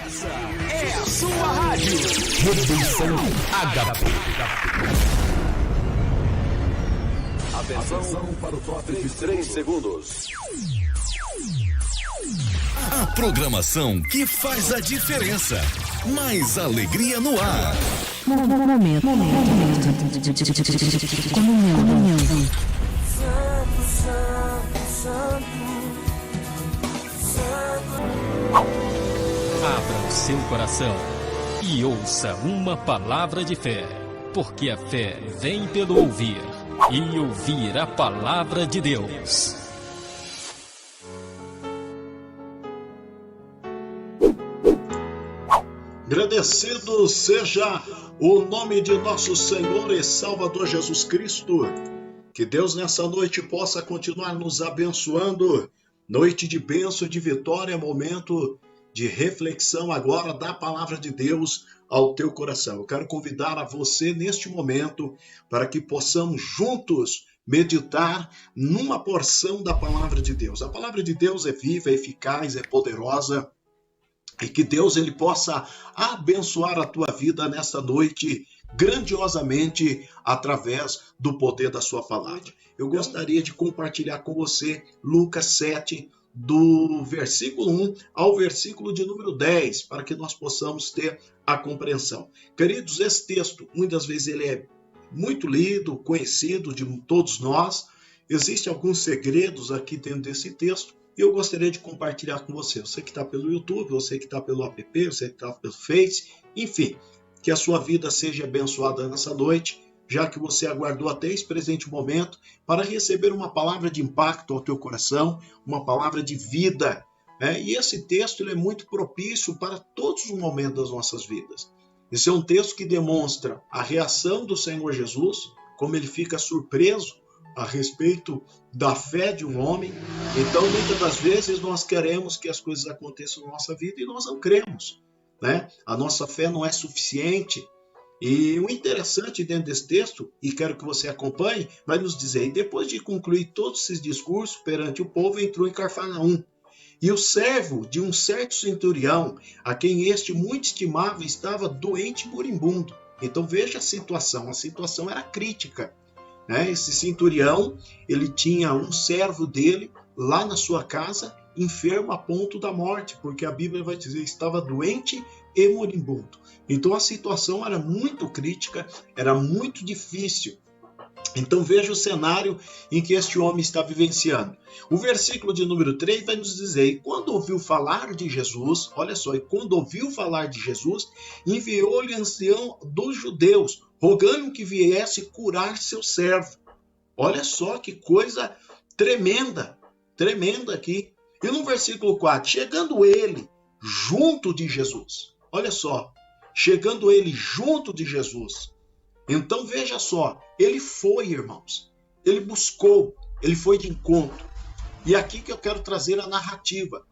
é a sua rádio. Redenção HP. Atenção para o top de 3 segundos. A programação que faz a diferença. Mais alegria no ar. Momento. Abra o seu coração e ouça uma palavra de fé, porque a fé vem pelo ouvir, e ouvir a palavra de Deus. Agradecido seja o nome de nosso Senhor e Salvador Jesus Cristo. Que Deus nessa noite possa continuar nos abençoando. Noite de bênção, de vitória, momento de reflexão agora da palavra de Deus ao teu coração. Eu quero convidar a você neste momento para que possamos juntos meditar numa porção da palavra de Deus. A palavra de Deus é viva, é eficaz, é poderosa. E que Deus ele possa abençoar a tua vida nesta noite grandiosamente através do poder da sua palavra. Eu gostaria de compartilhar com você Lucas 7, do versículo 1 ao versículo de número 10, para que nós possamos ter a compreensão. Queridos, esse texto, muitas vezes ele é muito lido, conhecido de todos nós. Existem alguns segredos aqui dentro desse texto. E eu gostaria de compartilhar com você. Você que está pelo YouTube, você que está pelo app, você que está pelo Face, enfim, que a sua vida seja abençoada nessa noite, já que você aguardou até esse presente momento para receber uma palavra de impacto ao teu coração, uma palavra de vida. E esse texto ele é muito propício para todos os momentos das nossas vidas. Esse é um texto que demonstra a reação do Senhor Jesus, como ele fica surpreso a respeito da fé de um homem. Então, muitas das vezes, nós queremos que as coisas aconteçam na nossa vida e nós não cremos, né? A nossa fé não é suficiente. E o interessante dentro desse texto, e quero que você acompanhe, vai nos dizer, e depois de concluir todos esses discursos perante o povo, entrou em Cafarnaum. E o servo de um certo centurião, a quem este muito estimava, estava doente e moribundo. Então, veja a situação era crítica. Esse centurião, ele tinha um servo dele lá na sua casa, enfermo a ponto da morte, porque a Bíblia vai dizer que estava doente e moribundo. Então a situação era muito crítica, era muito difícil. Então veja o cenário em que este homem está vivenciando. O versículo de número 3 vai nos dizer, e quando ouviu falar de Jesus, olha só, e quando ouviu falar de Jesus, enviou-lhe ancião dos judeus, rogando que viesse curar seu servo. Olha só que coisa tremenda aqui. E no versículo 4, chegando ele junto de Jesus, olha só, chegando ele junto de Jesus. Então veja só, ele foi, irmãos, ele buscou, ele foi de encontro. E aqui que eu quero trazer a narrativa.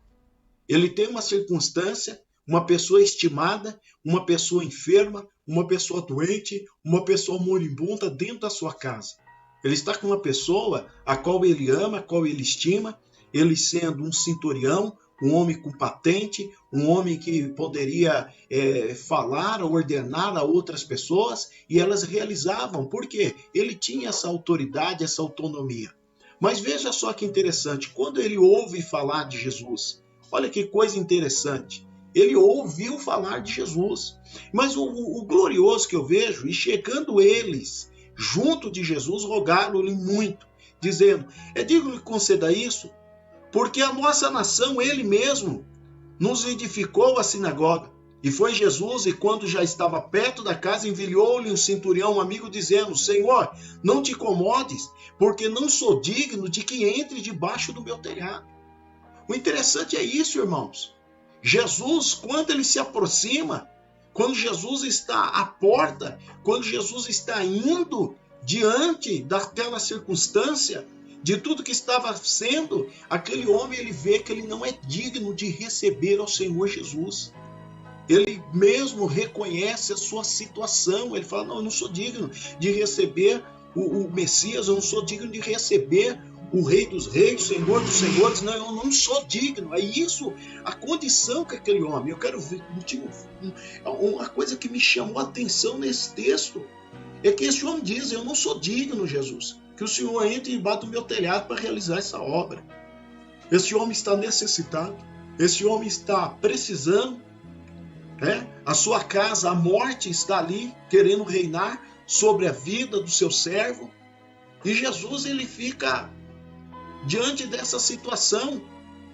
Ele tem uma circunstância, uma pessoa estimada, uma pessoa enferma, uma pessoa doente, uma pessoa moribunda dentro da sua casa. Ele está com uma pessoa a qual ele ama, a qual ele estima, ele sendo um centurião, um homem com patente, um homem que poderia falar, ordenar a outras pessoas, e elas realizavam, porque ele tinha essa autoridade, essa autonomia. Mas veja só que interessante, quando ele ouve falar de Jesus, olha que coisa interessante, ele ouviu falar de Jesus, mas o glorioso que eu vejo, e chegando eles junto de Jesus, rogaram-lhe muito, dizendo, é digno que conceda isso, porque a nossa nação, ele mesmo, nos edificou a sinagoga. E foi Jesus, e quando já estava perto da casa, enviou-lhe um centurião, um amigo, dizendo, Senhor, não te incomodes, porque não sou digno de que entre debaixo do meu telhado. O interessante é isso, irmãos. Jesus, quando ele se aproxima, quando Jesus está à porta, quando Jesus está indo diante daquela circunstância, de tudo que estava sendo, aquele homem, ele vê que ele não é digno de receber ao Senhor Jesus. Ele mesmo reconhece a sua situação. Ele fala, não, eu não sou digno de receber o Messias, eu não sou digno de receber o Rei dos Reis, o Senhor dos Senhores. Não, eu não sou digno. É isso a condição que aquele homem. Eu quero ver uma coisa que me chamou a atenção nesse texto. É que esse homem diz: eu não sou digno, Jesus, que o Senhor entre e bata o meu telhado para realizar essa obra. Esse homem está necessitado. Esse homem está precisando. A sua casa, a morte está ali querendo reinar sobre a vida do seu servo. E Jesus, ele fica diante dessa situação.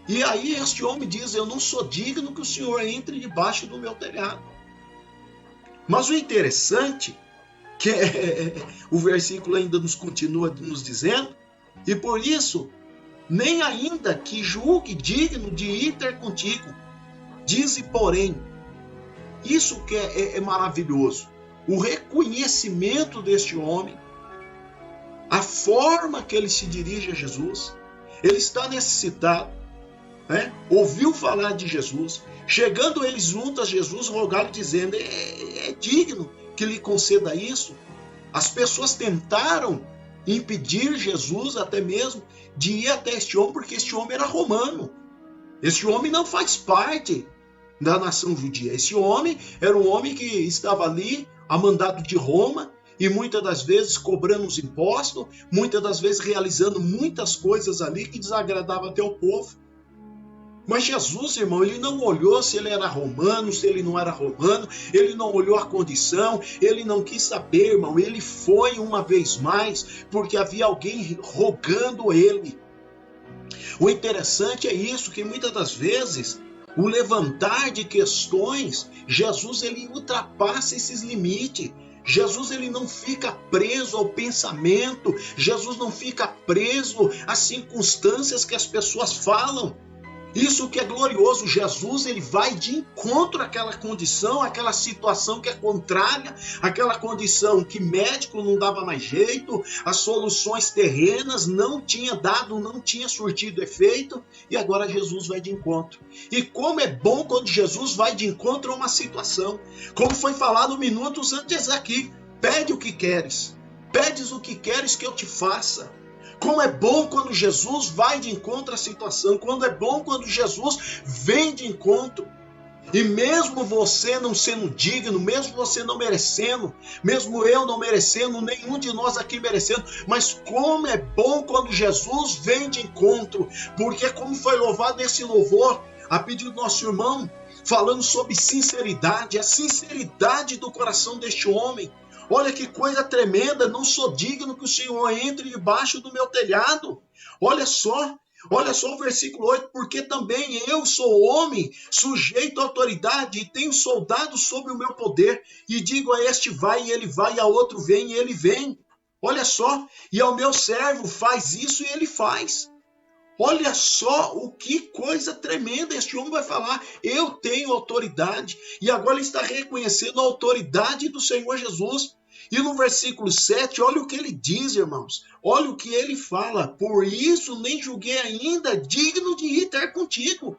E aí este homem diz: eu não sou digno que o Senhor entre debaixo do meu telhado. Mas o interessante, que o versículo ainda nos continua nos dizendo: e por isso, nem ainda que julgue digno de ir ter contigo. Dize, porém, isso que é maravilhoso, o reconhecimento deste homem, a forma que ele se dirige a Jesus. Ele está necessitado, ouviu falar de Jesus, chegando eles juntos a Jesus, rogaram dizendo: é digno que lhe conceda isso. As pessoas tentaram impedir Jesus até mesmo de ir até este homem, porque este homem era romano. Este homem não faz parte da nação judia. Esse homem era um homem que estava ali a mandado de Roma, e muitas das vezes cobrando os impostos, muitas das vezes realizando muitas coisas ali que desagradavam até o povo. Mas Jesus, irmão, ele não olhou se ele era romano, se ele não era romano, ele não olhou a condição, ele não quis saber, irmão. Ele foi uma vez mais porque havia alguém rogando ele. O interessante é isso, que muitas das vezes o levantar de questões, Jesus, ele ultrapassa esses limites. Jesus, ele não fica preso ao pensamento. Jesus não fica preso às circunstâncias que as pessoas falam. Isso que é glorioso. Jesus, ele vai de encontro àquela condição, àquela situação que é contrária, àquela condição que médico não dava mais jeito, as soluções terrenas não tinha dado, não tinha surtido efeito, e agora Jesus vai de encontro. E como é bom quando Jesus vai de encontro a uma situação, como foi falado minutos antes aqui: pede o que queres, pedes o que queres que eu te faça. Como é bom quando Jesus vai de encontro à situação, quando é bom quando Jesus vem de encontro. E mesmo você não sendo digno, mesmo você não merecendo, mesmo eu não merecendo, nenhum de nós aqui merecendo, mas como é bom quando Jesus vem de encontro, porque como foi louvado nesse louvor, a pedido do nosso irmão, falando sobre sinceridade, a sinceridade do coração deste homem. Olha que coisa tremenda: não sou digno que o Senhor entre debaixo do meu telhado. Olha só o versículo 8: porque também eu sou homem, sujeito à autoridade, e tenho soldados sob o meu poder, e digo a este vai, e ele vai, e a outro vem, e ele vem. Olha só, e ao meu servo faz isso, e ele faz. Olha só o que coisa tremenda. Este homem vai falar: eu tenho autoridade, e agora ele está reconhecendo a autoridade do Senhor Jesus. E no versículo 7, olha o que ele diz, irmãos. Olha o que ele fala: por isso nem julguei ainda digno de ir ter contigo.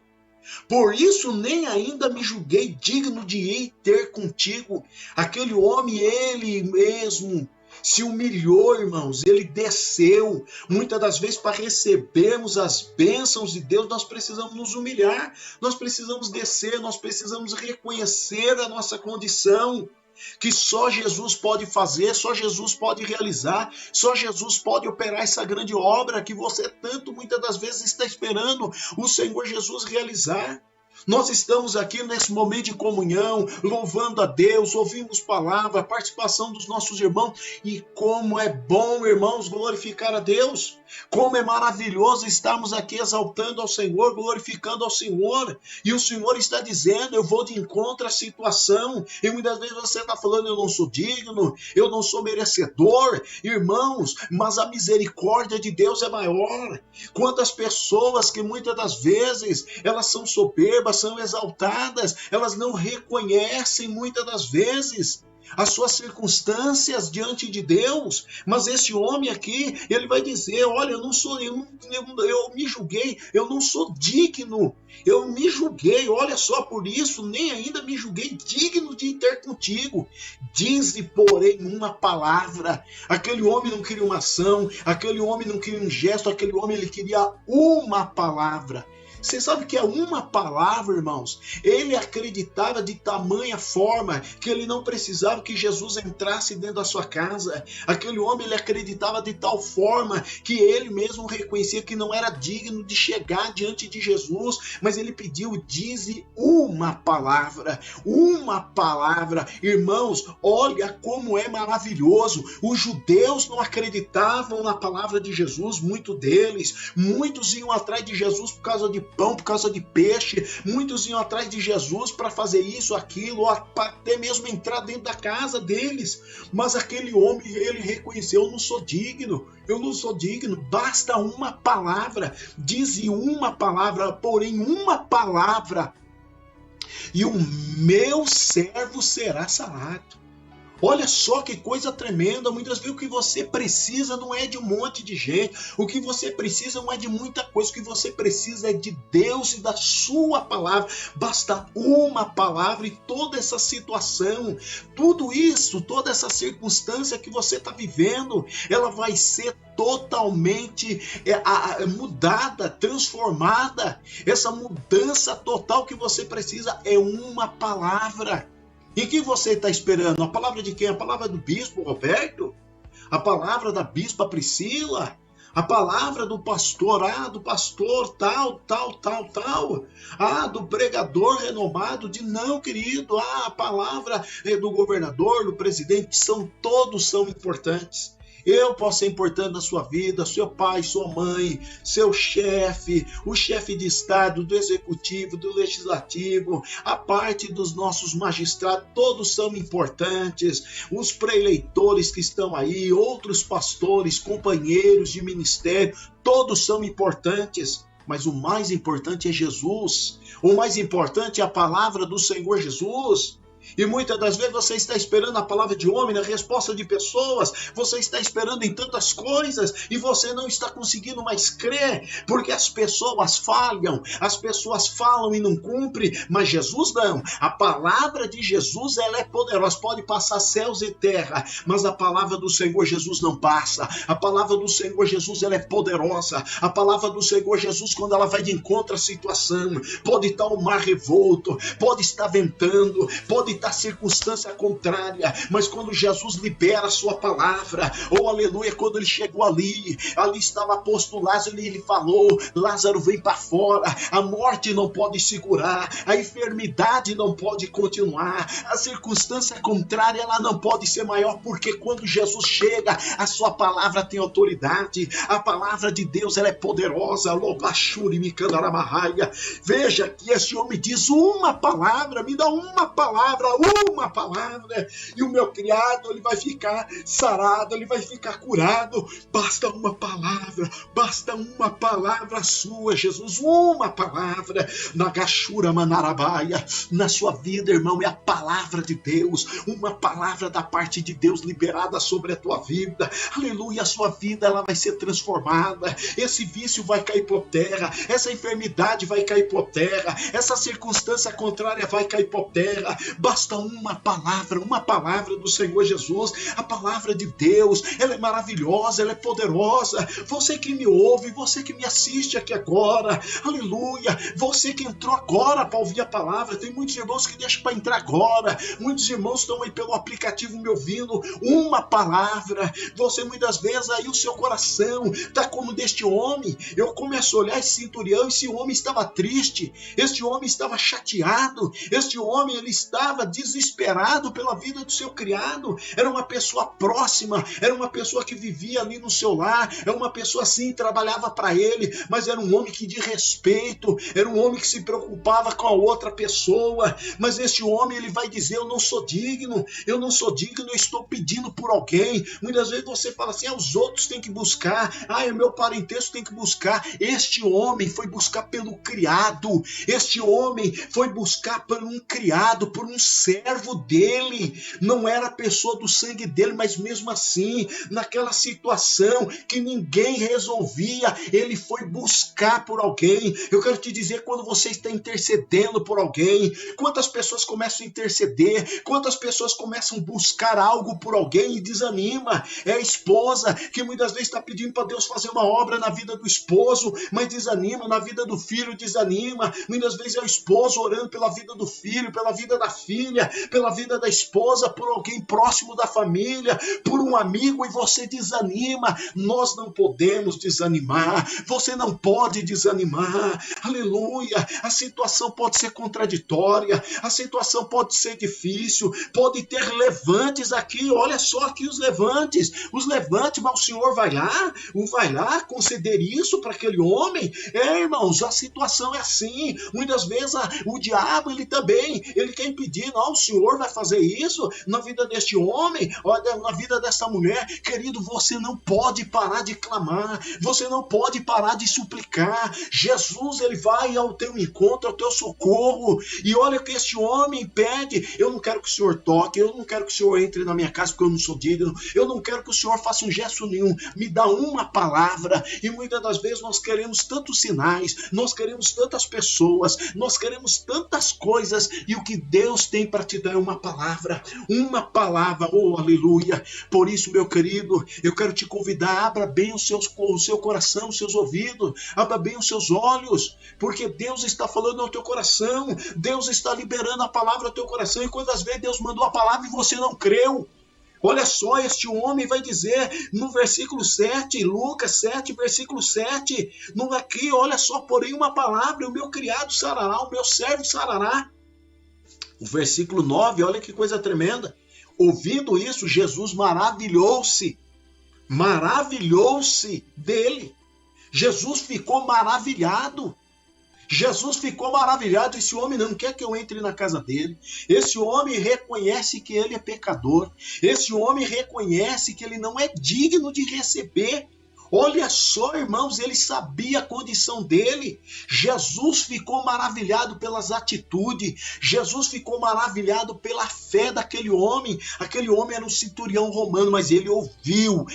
Por isso nem ainda me julguei digno de ir ter contigo. Aquele homem, ele mesmo se humilhou, irmãos. Ele desceu. Muitas das vezes, para recebermos as bênçãos de Deus, nós precisamos nos humilhar. Nós precisamos descer, nós precisamos reconhecer a nossa condição, que só Jesus pode fazer, só Jesus pode realizar, só Jesus pode operar essa grande obra que você tanto muitas das vezes está esperando o Senhor Jesus realizar. Nós estamos aqui nesse momento de comunhão, louvando a Deus, ouvimos palavra, a participação dos nossos irmãos, e como é bom, irmãos, glorificar a Deus. Como é maravilhoso estarmos aqui exaltando ao Senhor, glorificando ao Senhor. E o Senhor está dizendo: eu vou de encontro à situação. E muitas vezes você está falando: eu não sou digno, eu não sou merecedor. Irmãos, mas a misericórdia de Deus é maior. Quantas pessoas que muitas das vezes elas são soberbas, elas são exaltadas, elas não reconhecem muitas das vezes as suas circunstâncias diante de Deus. Mas esse homem aqui, ele vai dizer: olha, eu me julguei, eu não sou digno, eu me julguei, olha só, por isso nem ainda me julguei digno de ter contigo. Dize, porém, uma palavra. Aquele homem não queria uma ação, aquele homem não queria um gesto, aquele homem ele queria uma palavra. Você sabe que é uma palavra, irmãos? Ele acreditava de tamanha forma que ele não precisava que Jesus entrasse dentro da sua casa. Aquele homem, ele acreditava de tal forma que ele mesmo reconhecia que não era digno de chegar diante de Jesus, mas ele pediu: dize uma palavra, uma palavra. Irmãos, olha como é maravilhoso. Os judeus não acreditavam na palavra de Jesus, muitos iam atrás de Jesus por causa de pão, por causa de peixe, muitos iam atrás de Jesus para fazer isso, aquilo, para até mesmo entrar dentro da casa deles. Mas aquele homem, ele reconheceu: eu não sou digno, basta uma palavra. Dize uma palavra, porém uma palavra, e o meu servo será sarado. Olha só que coisa tremenda. Muitas vezes o que você precisa não é de um monte de gente, o que você precisa não é de muita coisa, o que você precisa é de Deus e da sua palavra. Basta uma palavra e toda essa situação, tudo isso, toda essa circunstância que você está vivendo, ela vai ser totalmente mudada, transformada. Essa mudança total que você precisa é uma palavra. E que você está esperando? A palavra de quem? A palavra do bispo Roberto? A palavra da bispa Priscila? A palavra do pastor, do pastor tal. Do pregador renomado? Não, querido. A palavra do governador, do presidente, todos são importantes. Eu posso ser importante na sua vida, seu pai, sua mãe, seu chefe, o chefe de estado, do executivo, do legislativo, a parte dos nossos magistrados, todos são importantes. Os preleitores que estão aí, outros pastores, companheiros de ministério, todos são importantes. Mas o mais importante é Jesus. O mais importante é a palavra do Senhor Jesus. E muitas das vezes você está esperando a palavra de homem, a resposta de pessoas, você está esperando em tantas coisas e você não está conseguindo mais crer, porque as pessoas falham, as pessoas falam e não cumprem, mas Jesus não. A palavra de Jesus, ela é poderosa, pode passar céus e terra, mas a palavra do Senhor Jesus não passa. A palavra do Senhor Jesus, ela é poderosa. A palavra do Senhor Jesus, quando ela vai de encontro à situação, pode estar o mar revolto, pode estar ventando, pode estar circunstância contrária, mas quando Jesus libera a sua palavra, aleluia, quando ele chegou ali estava posto Lázaro e ele falou: Lázaro, vem para fora. A morte não pode segurar, a enfermidade não pode continuar, a circunstância contrária, ela não pode ser maior, porque quando Jesus chega, a sua palavra tem autoridade, a palavra de Deus, ela é poderosa. Veja que esse homem diz uma palavra, me dá uma palavra, e o meu criado, ele vai ficar sarado, ele vai ficar curado. Basta uma palavra sua, Jesus, uma palavra. Na gachura manarabaia, na sua vida, irmão, é a palavra de Deus, uma palavra da parte de Deus liberada sobre a tua vida, aleluia. A sua vida, ela vai ser transformada, esse vício vai cair por terra, essa enfermidade vai cair por terra, essa circunstância contrária vai cair por terra. Basta uma palavra do Senhor Jesus. A palavra de Deus, ela é maravilhosa, ela é poderosa. Você que me ouve, você que me assiste aqui agora, aleluia, você que entrou agora para ouvir a palavra, tem muitos irmãos que deixam para entrar agora, muitos irmãos estão aí pelo aplicativo me ouvindo. Uma palavra, você muitas vezes aí o seu coração está como deste homem. Eu começo a olhar esse centurião, esse homem estava triste, este homem estava chateado, este homem ele estava estava desesperado pela vida do seu criado. Era uma pessoa próxima, era uma pessoa que vivia ali no seu lar, era uma pessoa assim, trabalhava para ele, mas era um homem que de respeito, era um homem que se preocupava com a outra pessoa. Mas este homem, ele vai dizer: eu não sou digno, eu estou pedindo por alguém. Muitas vezes você fala assim: os outros têm que buscar, o meu parentesco tem que buscar. Este homem foi buscar pelo criado, este homem foi buscar por um criado, por um servo dele. Não era a pessoa do sangue dele, mas mesmo assim, naquela situação que ninguém resolvia, ele foi buscar por alguém. Eu quero te dizer, quando você está intercedendo por alguém, quantas pessoas começam a interceder, quantas pessoas começam a buscar algo por alguém e desanima. É a esposa que muitas vezes está pedindo para Deus fazer uma obra na vida do esposo, mas desanima, na vida do filho desanima. Muitas vezes é o esposo orando pela vida do filho, pela vida da filha, pela vida da esposa, por alguém próximo da família, por um amigo, e você desanima. Nós não podemos desanimar, você não pode desanimar. Aleluia. A situação pode ser contraditória, a situação pode ser difícil, pode ter levantes aqui. Olha só aqui os levantes, mas o Senhor vai lá conceder isso para aquele homem. Irmãos, a situação é assim. Muitas vezes o diabo, ele quer impedir. Não, o Senhor vai fazer isso na vida deste homem, na vida dessa mulher. Querido, você não pode parar de clamar, você não pode parar de suplicar. Jesus, ele vai ao teu encontro, ao teu socorro. E olha o que este homem pede: eu não quero que o Senhor toque, eu não quero que o Senhor entre na minha casa porque eu não sou digno, eu não quero que o Senhor faça um gesto nenhum, me dá uma palavra. E muitas das vezes nós queremos tantos sinais, nós queremos tantas pessoas, nós queremos tantas coisas, e o que Deus tem para te dar é uma palavra, oh aleluia. Por isso, meu querido, eu quero te convidar: abra bem o seu coração, os seus ouvidos, abra bem os seus olhos, porque Deus está falando ao teu coração, Deus está liberando a palavra ao teu coração. E quantas vezes Deus mandou a palavra e você não creu? Olha só, este homem vai dizer no versículo 7, Lucas 7, versículo 7, aqui, olha só: porém uma palavra, o meu criado sarará, o meu servo sarará. O versículo 9, olha que coisa tremenda. Ouvindo isso, Jesus maravilhou-se dele. Jesus ficou maravilhado. Esse homem não quer que eu entre na casa dele. Esse homem reconhece que ele é pecador. Esse homem reconhece que ele não é digno de receber. Olha só, irmãos, ele sabia a condição dele. Jesus ficou maravilhado pelas atitudes. Jesus ficou maravilhado pela fé daquele homem. Aquele homem era um centurião romano, mas ele ouviu.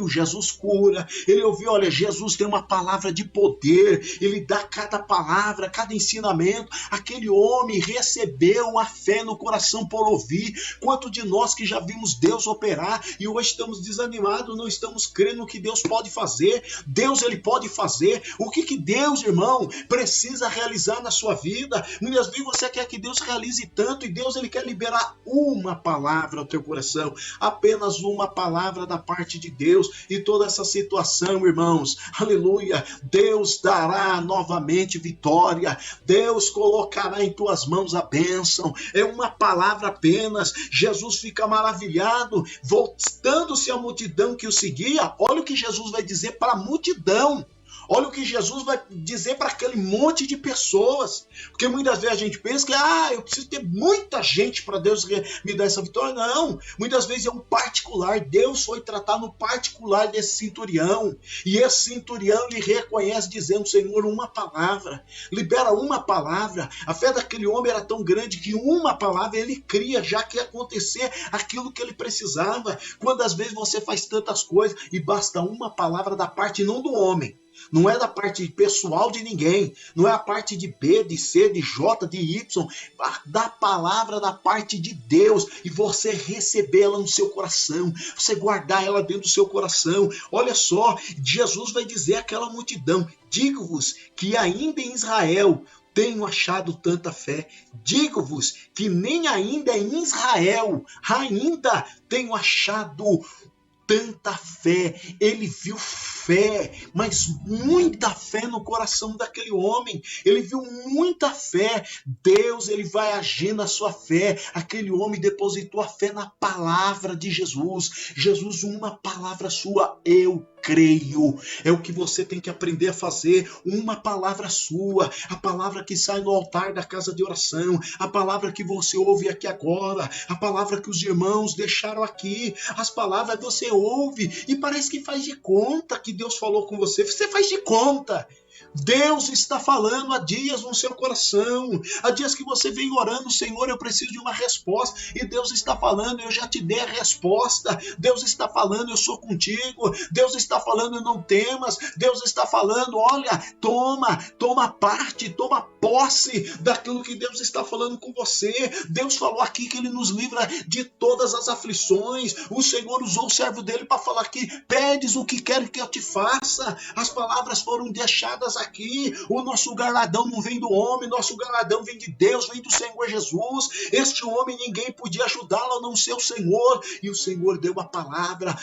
Jesus cura. Ele ouviu: olha, Jesus tem uma palavra de poder. Ele dá cada palavra, cada ensinamento. Aquele homem recebeu a fé no coração por ouvir. Quanto de nós que já vimos Deus operar e hoje estamos desanimados, não estamos crendo no que Deus pode fazer. Deus, ele pode fazer. O que Deus, irmão, precisa realizar na sua vida? Muitas vezes você quer que Deus realize tanto, e Deus, ele quer liberar uma palavra ao teu coração, apenas uma palavra da parte de Deus. E toda essa situação, irmãos, aleluia, Deus dará novamente vitória. Deus colocará em tuas mãos a bênção. É uma palavra apenas. Jesus fica maravilhado, voltando-se à multidão que o seguia. Olha o que Jesus vai dizer para a multidão. Olha o que Jesus vai dizer para aquele monte de pessoas. Porque muitas vezes a gente pensa que eu preciso ter muita gente para Deus me dar essa vitória. Não, muitas vezes é um particular. Deus foi tratar no particular desse centurião. E esse centurião lhe reconhece dizendo: Senhor, uma palavra. Libera uma palavra. A fé daquele homem era tão grande que uma palavra ele cria, já que ia acontecer aquilo que ele precisava. Quando às vezes você faz tantas coisas e basta uma palavra da parte não do homem. Não é da parte pessoal de ninguém, não é a parte de B, de C, de J, de Y, da palavra da parte de Deus, e você receber ela no seu coração, você guardar ela dentro do seu coração. Olha só, Jesus vai dizer àquela multidão: digo-vos que ainda em Israel tenho achado tanta fé. Digo-vos que nem ainda em Israel ainda tenho achado tanta fé, ele viu fé, mas muita fé no coração daquele homem. Ele viu muita fé. Deus, ele vai agir na sua fé. Aquele homem depositou a fé na palavra de Jesus. Jesus, uma palavra sua, eu creio. É o que você tem que aprender a fazer. Uma palavra sua, a palavra que sai do altar da casa de oração, a palavra que você ouve aqui agora, a palavra que os irmãos deixaram aqui, as palavras que você ouve e parece que faz de conta que Deus falou com você. Você faz de conta. Deus está falando há dias no seu coração, há dias que você vem orando, Senhor, eu preciso de uma resposta, e Deus está falando, eu já te dei a resposta. Deus está falando, eu sou contigo. Deus está falando, não temas. Deus está falando, olha, toma parte, toma posse daquilo que Deus está falando com você. Deus falou aqui que ele nos livra de todas as aflições. O Senhor usou o servo dele para falar aqui, pedes o que quer que eu te faça. As palavras foram deixadas aqui. O nosso galardão não vem do homem, nosso galardão vem de Deus, vem do Senhor Jesus. Este homem, ninguém podia ajudá-lo a não ser o Senhor, e o Senhor deu a palavra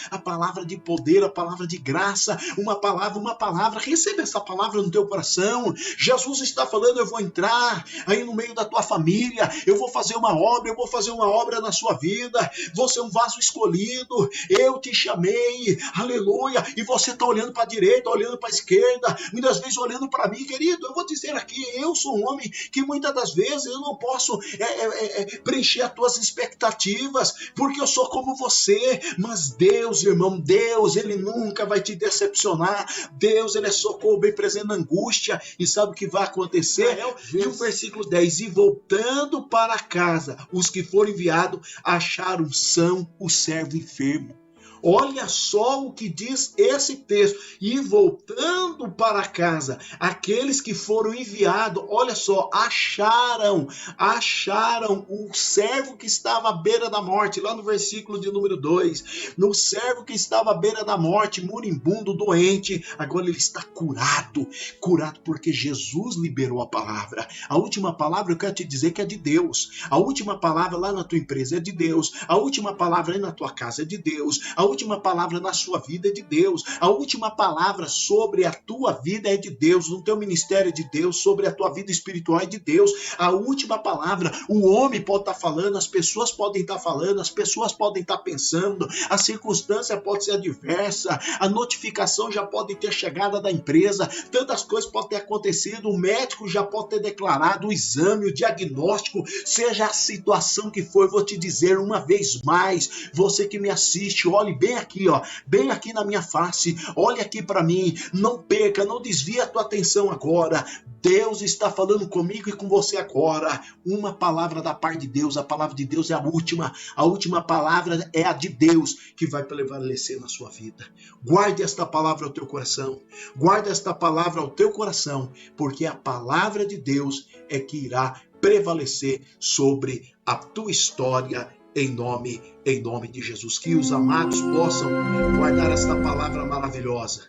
de poder, a palavra de graça, uma palavra, receba essa palavra no teu coração. Jesus está falando, eu vou entrar aí no meio da tua família, eu vou fazer uma obra na sua vida, você é um vaso escolhido, eu te chamei, aleluia, e você está olhando para a direita, olhando para a esquerda, muitas vezes olhando para mim, querido. Eu vou dizer aqui, eu sou um homem que muitas das vezes eu não posso preencher as tuas expectativas, porque eu sou como você, mas Deus, irmão, Deus, ele nunca vai te decepcionar. Deus, ele é socorro bem presente na angústia, e sabe o que vai acontecer? E o versículo 10, e voltando para casa, os que foram enviados acharam são o servo enfermo. Olha só o que diz esse texto. E voltando para casa, aqueles que foram enviados, olha só, acharam o servo que estava à beira da morte, lá no versículo de número 2, no servo que estava à beira da morte, moribundo, doente, agora ele está curado porque Jesus liberou a palavra. A última palavra eu quero te dizer que é de Deus. A última palavra lá na tua empresa é de Deus. A última palavra aí na tua casa é de Deus. A última palavra na sua vida é de Deus. A última palavra sobre a tua vida é de Deus. No teu ministério é de Deus. Sobre a tua vida espiritual é de Deus. A última palavra, o homem pode estar falando, as pessoas podem estar falando, as pessoas podem estar pensando, a circunstância pode ser adversa, a notificação já pode ter chegado da empresa, tantas coisas podem ter acontecido, o médico já pode ter declarado o exame, o diagnóstico, seja a situação que for, eu vou te dizer uma vez mais, você que me assiste, olhe bem aqui, bem aqui na minha face, olhe aqui para mim, não perca, não desvie a tua atenção agora. Deus está falando comigo e com você agora. Uma palavra da parte de Deus, a palavra de Deus é a última palavra é a de Deus que vai prevalecer na sua vida. Guarde esta palavra ao teu coração, guarde esta palavra ao teu coração, porque a palavra de Deus é que irá prevalecer sobre a tua história. Em nome de Jesus, que os amados possam guardar esta palavra maravilhosa.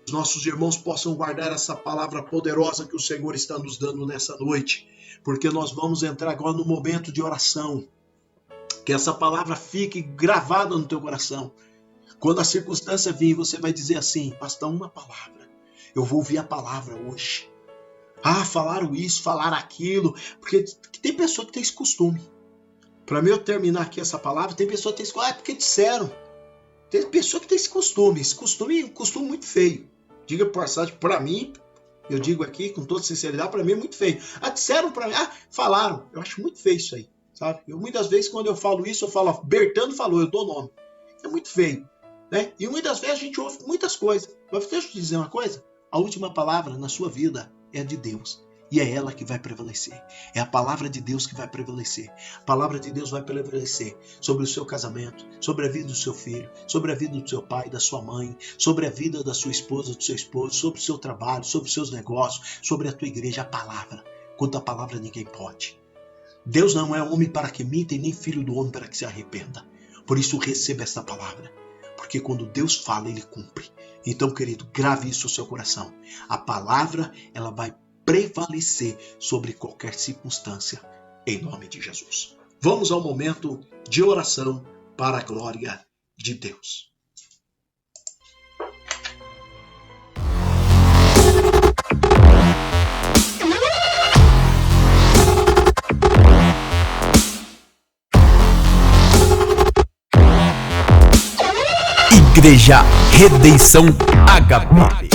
Os nossos irmãos possam guardar essa palavra poderosa que o Senhor está nos dando nessa noite, porque nós vamos entrar agora no momento de oração. Que essa palavra fique gravada no teu coração. Quando a circunstância vir, você vai dizer assim, pastor, uma palavra. Eu vou ouvir a palavra hoje. Falaram isso, falaram aquilo, porque tem pessoa que tem esse costume. Para mim eu terminar aqui essa palavra, tem pessoa que tem esse costume, porque disseram. Tem pessoa que tem esse costume é um costume muito feio. Diga por passagem, para mim, eu digo aqui com toda sinceridade, para mim é muito feio. Disseram para mim, falaram. Eu acho muito feio isso aí, sabe? Eu muitas vezes quando eu falo isso, eu falo, Bertano falou, eu dou nome. É muito feio, né? E muitas vezes a gente ouve muitas coisas. Mas deixa eu te dizer uma coisa, a última palavra na sua vida é a de Deus. E é ela que vai prevalecer. É a palavra de Deus que vai prevalecer. A palavra de Deus vai prevalecer sobre o seu casamento, sobre a vida do seu filho, sobre a vida do seu pai, da sua mãe, sobre a vida da sua esposa, do seu esposo, sobre o seu trabalho, sobre os seus negócios, sobre a tua igreja. A palavra. Quanto a palavra ninguém pode. Deus não é homem para que minta e nem filho do homem para que se arrependa. Por isso receba esta palavra. Porque quando Deus fala, Ele cumpre. Então, querido, grave isso no seu coração. A palavra, ela vai prevalecer sobre qualquer circunstância, em nome de Jesus. Vamos ao momento de oração para a glória de Deus. Igreja Redenção HB.